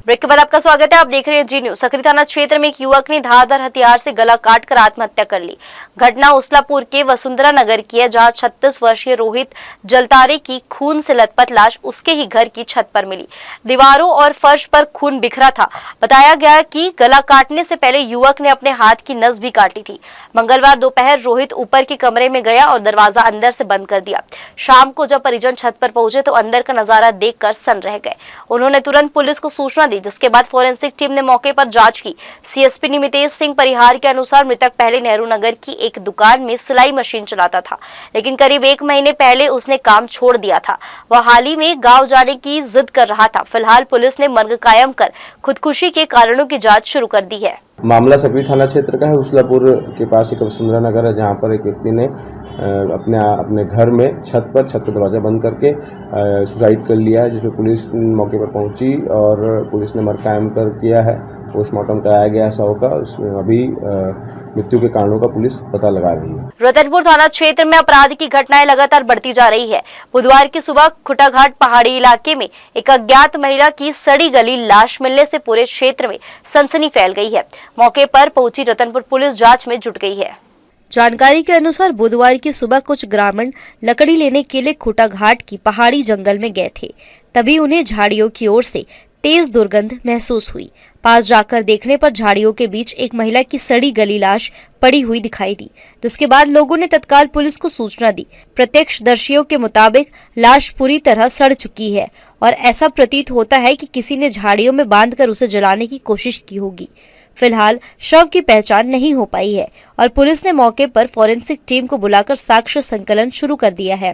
Break के बाद आपका स्वागत है। आप देख रहे हैं जी न्यूज। सकरी थाना क्षेत्र में एक युवक ने धारदार हथियार से गला काटकर आत्महत्या कर ली। घटना उस्लापुर के वसुंधरा नगर की है, जहां 36 वर्षीय रोहित जलतारे की खून से लथपथ लाश उसके ही घर की छत पर मिली। दीवारों और फर्श पर खून बिखरा था। बताया गया कि गला काटने से पहले युवक ने अपने हाथ की नस भी काटी थी। मंगलवार दोपहर रोहित ऊपर के कमरे में गया और दरवाजा अंदर से बंद कर दिया। शाम को जब परिजन छत पर पहुंचे तो अंदर का नजारा देखकर सन्न रह गए। उन्होंने तुरंत पुलिस को सूचना दी, जिसके बाद फोरेंसिक टीम ने मौके पर जांच की। सीएसपी निमितेश सिंह परिहार के अनुसार मृतक पहले नेहरू नगर की एक दुकान में सिलाई मशीन चलाता था, लेकिन करीब 1 महीने पहले उसने काम छोड़ दिया था। वह हाल ही में गांव जाने की जिद कर रहा था। फिलहाल पुलिस ने मर्ग कायम कर खुदकुशी के कारणों की जांच शुरू कर दी है। मामला सकरी थाना क्षेत्र का है। उस्लापुर के पास एक वसुंधरा नगर है, जहाँ पर एक व्यक्ति ने अपने घर में छत का दरवाज़ा बंद करके सुसाइड कर लिया है, जिसमें पुलिस मौके पर पहुंची और पुलिस ने मर्ग कायम कर किया है। पोस्टमार्टम कराया गया है शव का। उसमें अभी मृत्यु के कारणों का पुलिस पता लगा रही है। रतनपुर थाना क्षेत्र में अपराध की घटनाएं लगातार बढ़ती जा रही है। बुधवार की सुबह खुटाघाट पहाड़ी इलाके में एक अज्ञात महिला की सड़ी गली लाश मिलने से पूरे क्षेत्र में सनसनी फैल गई है। मौके पर पहुंची रतनपुर पुलिस जांच में जुट गई है। जानकारी के अनुसार बुधवार की सुबह कुछ ग्रामीण लकड़ी लेने के लिए खुटाघाट की पहाड़ी जंगल में गए थे। तभी उन्हें झाड़ियों की ओर से तेज दुर्गंध महसूस हुई। पास जाकर देखने पर झाड़ियों के बीच एक महिला की सड़ी गली लाश पड़ी हुई दिखाई दी, जिसके बाद लोगों ने तत्काल पुलिस को सूचना दी। प्रत्यक्षदर्शियों के मुताबिक लाश पूरी तरह सड़ चुकी है और ऐसा प्रतीत होता है कि किसी ने झाड़ियों में बांधकर उसे जलाने की कोशिश की होगी। फिलहाल शव की पहचान नहीं हो पाई है और पुलिस ने मौके पर फोरेंसिक टीम को बुलाकर साक्ष्य संकलन शुरू कर दिया है।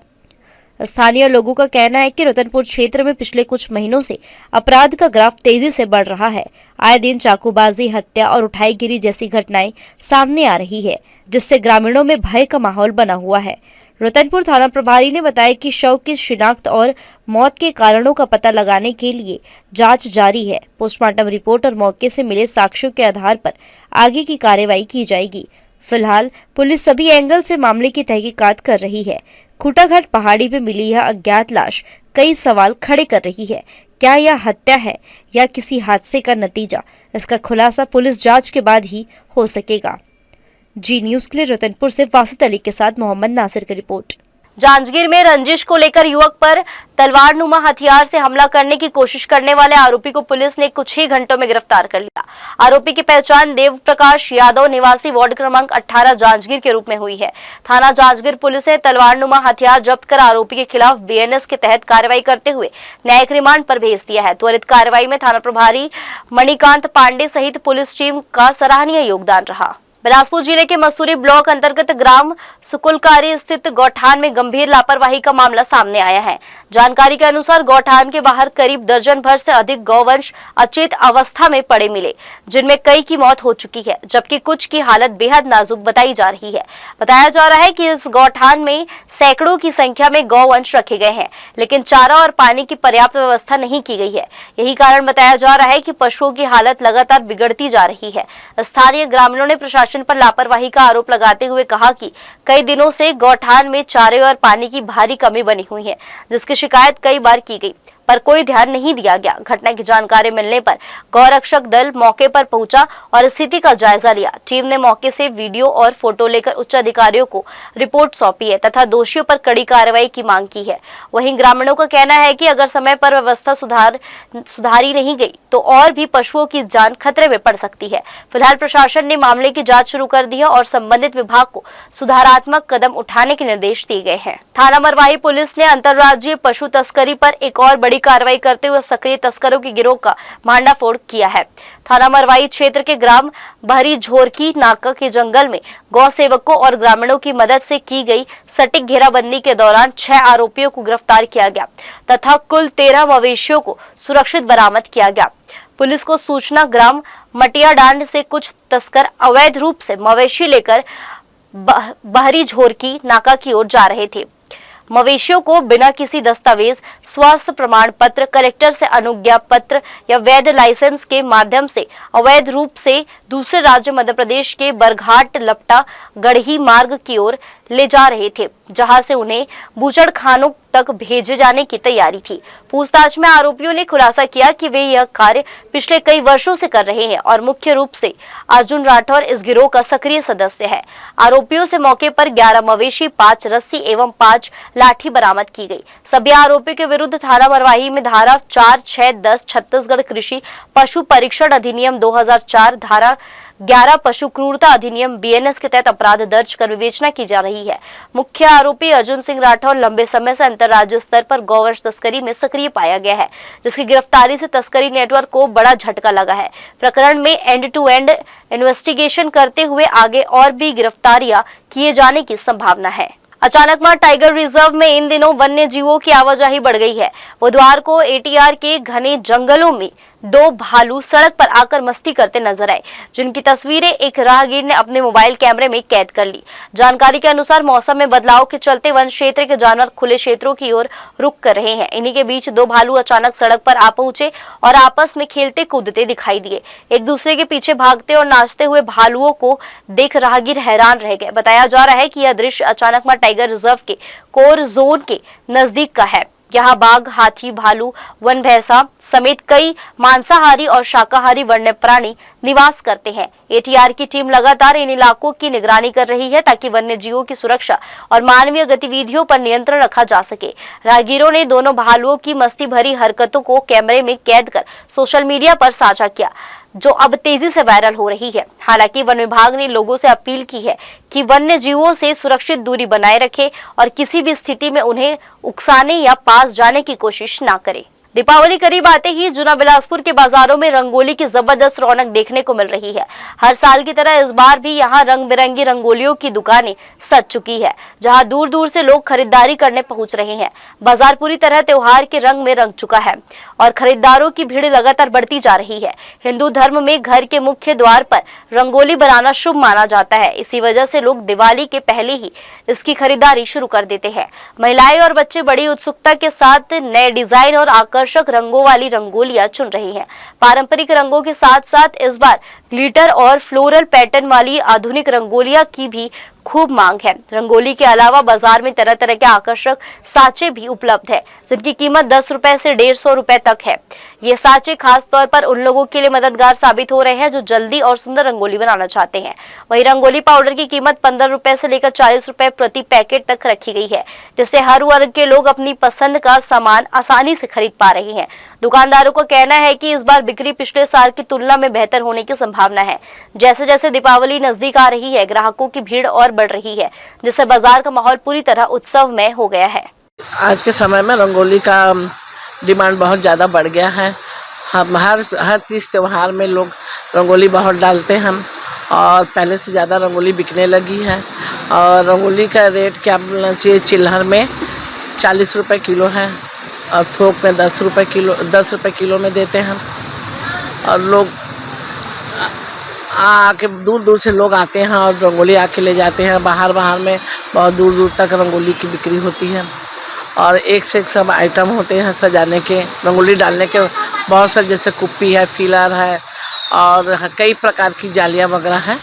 स्थानीय लोगों का कहना है कि रतनपुर क्षेत्र में पिछले कुछ महीनों से अपराध का ग्राफ तेजी से बढ़ रहा है। आए दिन चाकूबाजी, हत्या और उठाईगिरी जैसी घटनाएं सामने आ रही है, जिससे ग्रामीणों में भय का माहौल बना हुआ है। रतनपुर थाना प्रभारी ने बताया कि शव की शिनाख्त और मौत के कारणों का पता लगाने के लिए जांच जारी है। पोस्टमार्टम रिपोर्ट और मौके से मिले साक्ष्यों के आधार पर आगे की कार्रवाई की जाएगी। फिलहाल पुलिस सभी एंगल से मामले की तहकीकात कर रही है। खुटाघाट पहाड़ी में मिली यह अज्ञात लाश कई सवाल खड़े कर रही है। क्या यह हत्या है या किसी हादसे का नतीजा? इसका खुलासा पुलिस जांच के बाद ही हो सकेगा। जी न्यूज के लिए रतनपुर से वासित अली के साथ मोहम्मद नासिर की रिपोर्ट। जांजगीर में रंजिश को लेकर युवक पर तलवारनुमा हथियार से हमला करने की कोशिश करने वाले आरोपी को पुलिस ने कुछ ही घंटों में गिरफ्तार कर लिया। आरोपी की पहचान देव प्रकाश यादव निवासी वार्ड क्रमांक 18 जांजगीर के रूप में हुई है। थाना जांजगीर पुलिस ने तलवारनुमा हथियार जब्त कर आरोपी के खिलाफ बीएनएस के तहत कार्रवाई करते हुए न्यायिक रिमांड पर भेज दिया है। त्वरित कार्रवाई में थाना प्रभारी मणिकांत पांडे सहित पुलिस टीम का सराहनीय योगदान रहा। बिलासपुर जिले के मसूरी ब्लॉक अंतर्गत ग्राम सुकुलकारी स्थित गौठान में गंभीर लापरवाही का मामला सामने आया है। जानकारी के अनुसार गौठान के बाहर करीब दर्जन भर से अधिक गौवंश अचेत अवस्था में पड़े मिले, जिनमें कई की मौत हो चुकी है, जबकि कुछ की हालत बेहद नाजुक बताई जा रही है। बताया जा रहा है कि इस गौठान में सैकड़ों की संख्या में गौवंश रखे गए हैं, लेकिन चारा और पानी की पर्याप्त व्यवस्था नहीं की गई है। यही कारण बताया जा रहा है कि पशुओं की हालत लगातार बिगड़ती जा रही है। स्थानीय ग्रामीणों ने प्रशासन पर लापरवाही का आरोप लगाते हुए कहा कि कई दिनों से गौठान में चारे और पानी की भारी कमी बनी हुई है, जिसकी शिकायत कई बार की गई पर कोई ध्यान नहीं दिया गया। घटना की जानकारी मिलने पर गौरक्षक दल मौके पर पहुंचा और स्थिति का जायजा लिया। टीम ने मौके से वीडियो और फोटो लेकर उच्च अधिकारियों को रिपोर्ट सौंपी है तथा दोषियों पर कड़ी कार्रवाई की मांग की है। वहीं ग्रामीणों का कहना है कि अगर समय पर व्यवस्था सुधारी नहीं गई तो और भी पशुओं की जान खतरे में पड़ सकती है। फिलहाल प्रशासन ने मामले की जाँच शुरू कर दी है और संबंधित विभाग को सुधारात्मक कदम उठाने के निर्देश दिए गए हैं। थाना मरवाही पुलिस ने अंतर्राज्यीय पशु तस्करी पर एक और बड़ी कार्रवाई करते हुए सक्रिय तस्करों की गिरोह का भांडाफोड़ किया है। थाना मरवाही क्षेत्र के ग्राम बहरी झोरकी नाका के जंगल में गौ सेवकों और ग्रामीणों की मदद से की गई सटीक घेराबंदी के दौरान 6 आरोपियों को गिरफ्तार किया गया तथा कुल 13 मवेशियों को सुरक्षित बरामद किया गया। पुलिस को सूचना ग्राम मटिया डांड से कुछ तस्कर अवैध रूप से मवेशी लेकर बहरी झोरकी नाका की ओर जा रहे थे। मवेशियों को बिना किसी दस्तावेज, स्वास्थ्य प्रमाण पत्र, कलेक्टर से अनुज्ञा पत्र या वैध लाइसेंस के माध्यम से अवैध रूप से दूसरे राज्य मध्य प्रदेश के बरघाट लपटा गढ़ी मार्ग की ओर ले जा रहे थे, जहां से उन्हें बूचड़खानों तक भेजे जाने की तैयारी थी। पूछताछ में आरोपियों ने खुलासा किया कि वे यह कार्य पिछले कई वर्षों से कर रहे हैं और मुख्य रूप से अर्जुन राठौर इस गिरोह का सक्रिय सदस्य है। आरोपियों से मौके पर 11 मवेशी, 5 रस्सी एवं 5 लाठी बरामद की गई। सभी आरोपियों के विरुद्ध थाना मरवाही में धारा 4, 6, 10 छत्तीसगढ़ कृषि पशु परीक्षण अधिनियम 2004, धारा 11 पशु क्रूरता अधिनियम BNS के तहत अपराध दर्ज कर विवेचना की जा रही है। मुख्य आरोपी अर्जुन सिंह राठौर लंबे समय से अंतर्राज्यीय स्तर पर गौवंश तस्करी में सक्रिय पाया गया है, जिसकी गिरफ्तारी से तस्करी नेटवर्क को बड़ा झटका लगा है। प्रकरण में एंड टू एंड इन्वेस्टिगेशन करते हुए आगे और भी गिरफ्तारियां किए जाने की संभावना है। अचानकमार टाइगर रिजर्व में इन दिनों वन्य जीवों की आवाजाही बढ़ गई है। बुधवार को ATR के घने जंगलों में 2 भालू सड़क पर आकर मस्ती करते नजर आए, जिनकी तस्वीरें एक राहगीर ने अपने मोबाइल कैमरे में कैद कर ली। जानकारी के अनुसार मौसम में बदलाव के चलते वन क्षेत्र के जानवर खुले क्षेत्रों की ओर रुख कर रहे हैं। इन्हीं के बीच 2 भालू अचानक सड़क पर आ पहुंचे और आपस में खेलते कूदते दिखाई दिए। एक दूसरे के पीछे भागते और नाचते हुए भालुओं को देख राहगीर हैरान रह गए। बताया जा रहा है कि यह दृश्य अचानकमार टाइगर रिजर्व के कोर जोन के नजदीक का है। यहाँ बाघ, हाथी, भालू, वन भैंसा समेत कई मांसाहारी और शाकाहारी वन्य प्राणी निवास करते हैं। ATR की टीम लगातार इन इलाकों की निगरानी कर रही है ताकि वन्य जीवों की सुरक्षा और मानवीय गतिविधियों पर नियंत्रण रखा जा सके। राहगीरों ने दोनों भालुओं की मस्ती भरी हरकतों को कैमरे में कैद कर सोशल मीडिया पर साझा किया, जो अब तेजी से वायरल हो रही है। हालांकि वन विभाग ने लोगों से अपील की है कि वन्य जीवों से सुरक्षित दूरी बनाए रखें और किसी भी स्थिति में उन्हें उकसाने या पास जाने की कोशिश ना करें। दीपावली करीब आते ही जुना बिलासपुर के बाजारों में रंगोली की जबरदस्त रौनक देखने को मिल रही है। हर साल की तरह इस बार भी यहाँ रंग बिरंगी रंगोलियों की दुकानें सज चुकी है, जहाँ दूर दूर से लोग खरीदारी करने पहुंच रहे हैं। बाजार पूरी तरह त्योहार के रंग में रंग चुका है और खरीदारों की भीड़ लगातार बढ़ती जा रही है। हिंदू धर्म में घर के मुख्य द्वार पर रंगोली बनाना शुभ माना जाता है। इसी वजह से लोग दिवाली के पहले ही इसकी खरीदारी शुरू कर देते हैं। महिलाएं और बच्चे बड़ी उत्सुकता के साथ नए डिजाइन और आकर्षक रंगों वाली रंगोलियां चुन रही हैं। पारंपरिक रंगों के साथ साथ इस बार ग्लिटर और फ्लोरल पैटर्न वाली आधुनिक रंगोलियां की भी खूब मांग है। रंगोली के अलावा बाजार में तरह तरह के आकर्षक साँचे भी उपलब्ध है, जिनकी कीमत 10 रुपए से 150 रुपए तक है। ये साँचे खास तौर पर उन लोगों के लिए मददगार साबित हो रहे हैं जो जल्दी और सुंदर रंगोली बनाना चाहते हैं। वहीं रंगोली पाउडर की कीमत 15 रुपए से लेकर 40 रुपए प्रति पैकेट तक रखी गई है, जिससे हर वर्ग के लोग अपनी पसंद का सामान आसानी से खरीद पा रहे हैं। दुकानदारों का कहना है कि इस बार बिक्री पिछले साल की तुलना में बेहतर होने की संभावना है। जैसे जैसे दीपावली नजदीक आ रही है, ग्राहकों की भीड़ और बढ़ रही है, जिससे बाजार का माहौल पूरी तरह उत्सवमय हो गया है। आज के समय में रंगोली का डिमांड बहुत ज़्यादा बढ़ गया है। हम हर तीज त्योहार में लोग रंगोली बहुत डालते हैं और पहले से ज़्यादा रंगोली बिकने लगी है। और रंगोली का रेट क्या बोलना चाहिए, चिल्हर में 40 रुपए किलो है और थोक में 10 रुपए किलो में देते हैं। और लोग आके दूर दूर से लोग आते हैं और रंगोली आके ले जाते हैं। बाहर में बहुत दूर दूर तक रंगोली की बिक्री होती है और एक से एक सब आइटम होते हैं सजाने के, रंगोली डालने के। बहुत सारे जैसे कुप्पी है, फीलर है और कई प्रकार की जालियाँ वगैरह हैं।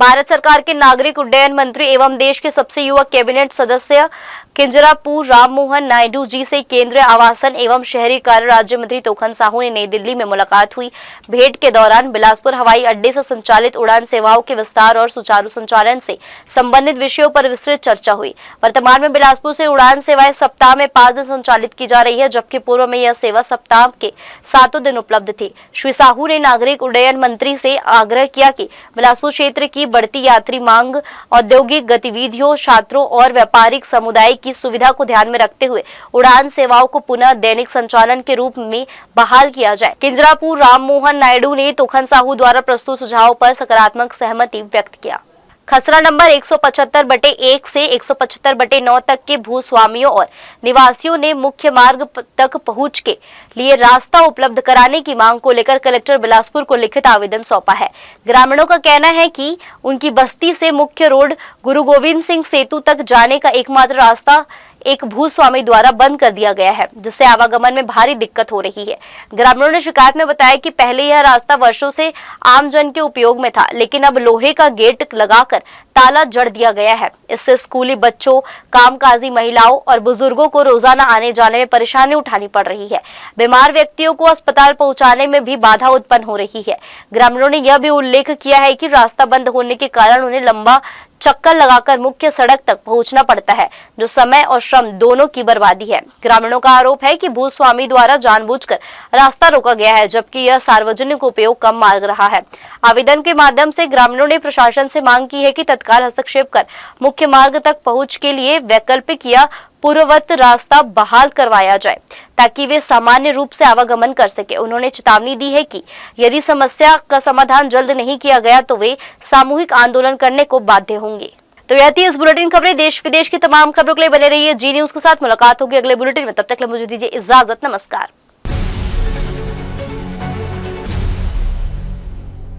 भारत सरकार के नागरिक उड्डयन मंत्री एवं देश के सबसे युवा कैबिनेट सदस्य किंजरापुर राममोहन नायडू जी से केंद्रीय आवासन एवं शहरी कार्य राज्य मंत्री तोखन साहू ने नई दिल्ली में मुलाकात हुई। भेंट के दौरान बिलासपुर हवाई अड्डे से संचालित उड़ान सेवाओं के विस्तार और सुचारू संचालन से संबंधित विषयों पर विस्तृत चर्चा हुई। वर्तमान में बिलासपुर से उड़ान सेवाएं सप्ताह में 5 दिन संचालित की जा रही है, जबकि पूर्व में यह सेवा सप्ताह के 7 दिन उपलब्ध थी। श्री साहू ने नागरिक उड्डयन मंत्री से आग्रह किया कि बिलासपुर क्षेत्र की बढ़ती यात्री मांग, औद्योगिक गतिविधियों, छात्रों और व्यापारिक समुदाय की सुविधा को ध्यान में रखते हुए उड़ान सेवाओं को पुनः दैनिक संचालन के रूप में बहाल किया जाए। किंजरापुर राममोहन नायडू ने तोखन साहू द्वारा प्रस्तुत सुझाव पर सकारात्मक सहमति व्यक्त किया। खसरा नंबर 175/1 से 175/9 तक के भूस्वामियों और निवासियों ने मुख्य मार्ग तक पहुंच के लिए रास्ता उपलब्ध कराने की मांग को लेकर कलेक्टर बिलासपुर को लिखित आवेदन सौंपा है। ग्रामीणों का कहना है कि उनकी बस्ती से मुख्य रोड गुरु गोविंद सिंह सेतु तक जाने का एकमात्र रास्ता एक भूस्वामी द्वारा बंद कर दिया गया है, जिससे आवागमन में भारी दिक्कत हो रही है। ग्रामीणों ने शिकायत में बताया कि पहले यह रास्ता वर्षों से आमजन के उपयोग में था, लेकिन अब लोहे का गेट लगाकर ताला जड़ दिया गया है। इससे स्कूली बच्चों, कामकाजी महिलाओं और बुजुर्गों को रोजाना आने जाने में परेशानी उठानी पड़ रही है। बीमार व्यक्तियों को अस्पताल पहुंचाने में भी बाधा उत्पन्न हो रही है। ग्रामीणों ने यह भी उल्लेख किया है कि रास्ता बंद होने के कारण उन्हें लंबा चक्कर लगाकर मुख्य सड़क तक पहुंचना पड़ता है, जो समय और श्रम दोनों की बर्बादी है। ग्रामीणों का आरोप है कि भूस्वामी द्वारा जानबूझकर रास्ता रोका गया है, जबकि यह सार्वजनिक उपयोग का मार्ग रहा है। आवेदन के माध्यम से ग्रामीणों ने प्रशासन से मांग की है कि तत्काल हस्तक्षेप कर मुख्य मार्ग तक पहुंच के लिए वैकल्पिक या पूर्ववत रास्ता बहाल करवाया जाए, ताकि वे सामान्य रूप से आवागमन कर सके। उन्होंने चेतावनी दी है कि यदि समस्या का समाधान जल्द नहीं किया गया तो वे सामूहिक आंदोलन करने को बाध्य होंगे। तो यह थी इस बुलेटिन खबरें। देश विदेश की तमाम खबरों के लिए बने रहिए जी न्यूज के साथ। मुलाकात होगी अगले बुलेटिन में, तब तक मुझे दीजिए इजाजत। नमस्कार।